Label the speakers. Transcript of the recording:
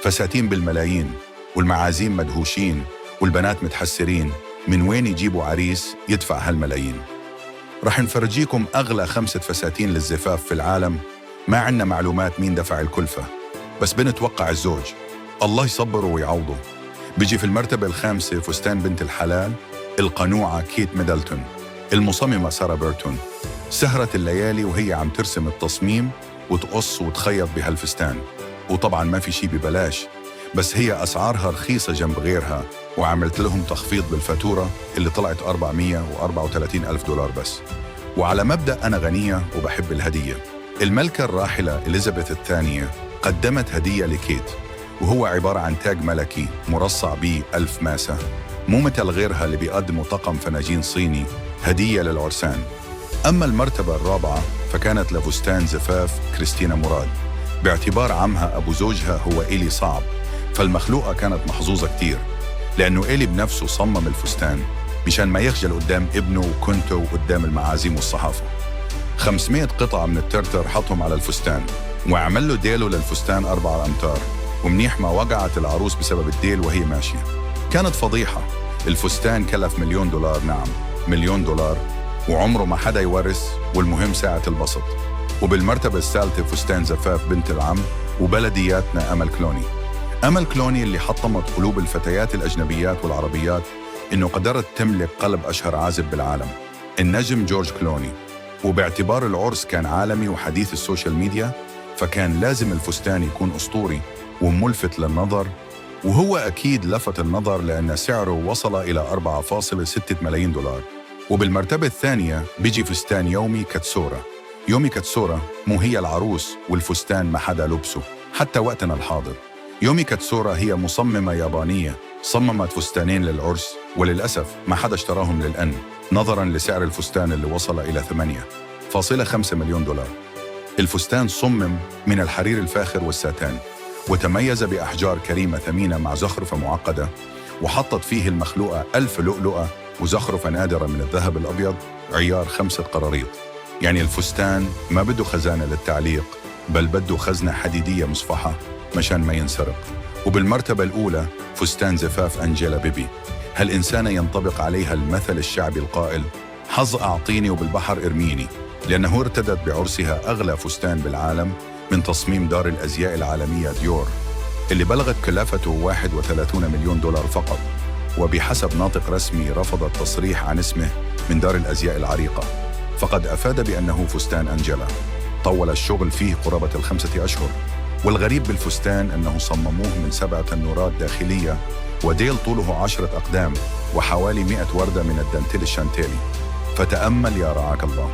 Speaker 1: فساتين بالملايين، والمعازيم مدهوشين، والبنات متحسرين من وين يجيبوا عريس يدفع هالملايين. رح نفرجيكم أغلى 5 فساتين للزفاف في العالم. ما عنا معلومات مين دفع الكلفة، بس بنتوقع الزوج، الله يصبره ويعوضه. بيجي في المرتبة الخامسة فستان بنت الحلال القنوعة كيت ميدلتون، المصممة سارة بيرتون. سهرت الليالي وهي عم ترسم التصميم وتقص وتخيط بهالفستان، وطبعاً ما في شي ببلاش، بس هي أسعارها رخيصة جنب غيرها، وعملت لهم تخفيض بالفاتورة اللي طلعت 434 ألف دولار بس. وعلى مبدأ أنا غنية وبحب الهدية، الملكة الراحلة إليزابيث الثانية قدمت هدية لكيت، وهو عبارة عن تاج ملكي مرصع به 1000 ماسة، مو مثل غيرها اللي بيقدموا طقم فناجين صيني هدية للعرسان. أما المرتبة الرابعة فكانت لفستان زفاف كريستينا مراد، باعتبار عمها أبو زوجها هو إيلي صعب، فالمخلوقة كانت محظوظة كتير، لأنه إيلي بنفسه صمم الفستان مشان ما يخجل قدام ابنه وكنته وقدام المعازيم والصحافة. 500 قطعة من الترتر حطهم على الفستان، وعمل له ديله للفستان 4 أمتار، ومنيح ما وقعت العروس بسبب الديل وهي ماشية. كانت فضيحة. الفستان كلف $1,000,000، نعم $1,000,000، وعمره ما حدا يورث، والمهم ساعة البسط. وبالمرتبة الثالثة فستان زفاف بنت العم وبلدياتنا أمل كلوني. أمل كلوني اللي حطمت قلوب الفتيات الأجنبيات والعربيات إنه قدرت تملك قلب أشهر عازب بالعالم، النجم جورج كلوني. وباعتبار العرس كان عالمي وحديث السوشيال ميديا، فكان لازم الفستان يكون أسطوري وملفت للنظر، وهو أكيد لفت النظر لأن سعره وصل إلى $4.6 ملايين. وبالمرتبة الثانية بيجي فستان يومي كاتسورا. يومي كاتسورا مو هي العروس والفستان ما حدا لبسه حتى وقتنا الحاضر. يومي كاتسورا هي مصممة يابانية صممت فستانين للعرس، وللأسف ما حدا اشتراهم للأن نظراً لسعر الفستان اللي وصل إلى $8.5 مليون. الفستان صمم من الحرير الفاخر والساتان، وتميز بأحجار كريمة ثمينة مع زخرفة معقدة، وحطت فيه المخلوقة 1000 لؤلؤة وزخرفة نادرة من الذهب الأبيض عيار 5 قراريط. يعني الفستان ما بده خزانة للتعليق، بل بده خزنة حديدية مصفحة مشان ما ينسرق. وبالمرتبة الأولى فستان زفاف أنجيلا بيبي. هالإنسانة ينطبق عليها المثل الشعبي القائل حظ أعطيني وبالبحر ارميني، لأنه ارتدت بعرسها أغلى فستان بالعالم من تصميم دار الأزياء العالمية ديور، اللي بلغت كلفته $31 مليون فقط. وبحسب ناطق رسمي رفض التصريح عن اسمه من دار الأزياء العريقة، فقد أفاد بأنه فستان أنجيلا. طول الشغل فيه قرابة 5 أشهر، والغريب بالفستان أنه صمموه من 7 تنورات داخلية، وديل طوله 10 أقدام، وحوالي 100 وردة من الدانتيل الشانتيلي. فتأمل يا رعاك الله.